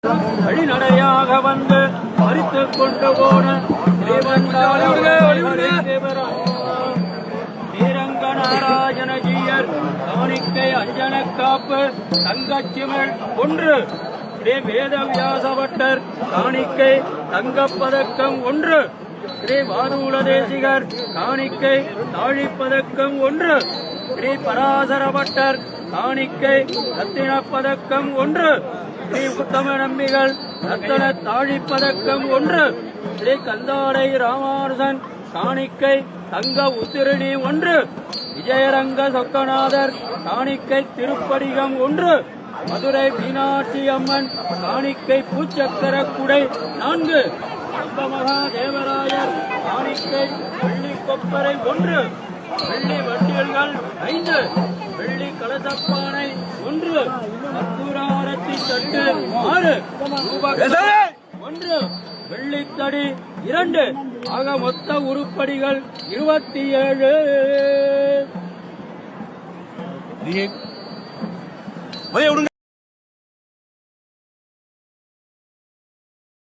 வழிநடையாக வந்து மறித்துக் கொண்டு போன ஸ்ரீரங்க நாராயணஜீயர் காணிக்கை அஞ்சன காப்பு தங்கச்சிமிழ் ஒன்று. ஸ்ரீ வேதவியாசபட்டர் காணிக்கை தங்கப்பதக்கம் ஒன்று. ஸ்ரீ வாதூல தேசிகர் காணிக்கை தாழிப்பதக்கம் ஒன்று. ஸ்ரீ பராசரபட்டர் காணிக்கை ரத்தினப்பதக்கம் ஒன்று. ஸ்ரீ உத்தம நம்பிகள் ரத்தன தாழிப்பதக்கம் ஒன்று. ஸ்ரீ கந்தாடை ராமானுஜன் காணிக்கை தங்க உத்திரணி ஒன்று. விஜயரங்க சொக்கநாதர் காணிக்கை திருப்படிகம் ஒன்று. மதுரை மீனாட்சி அம்மன் காணிக்கை பூச்சக்கர குடை 4. மகாதேவராயர் காணிக்கை வெள்ளி கொப்பரை 1. வெள்ளி வண்டியல்கள் 5. வெள்ளி கலசப்பானை 1. கத்தூராரத்தி தட்டு 6. 1. வெள்ளித்தடி 2. ஆக மொத்த உருப்படிகள் 27.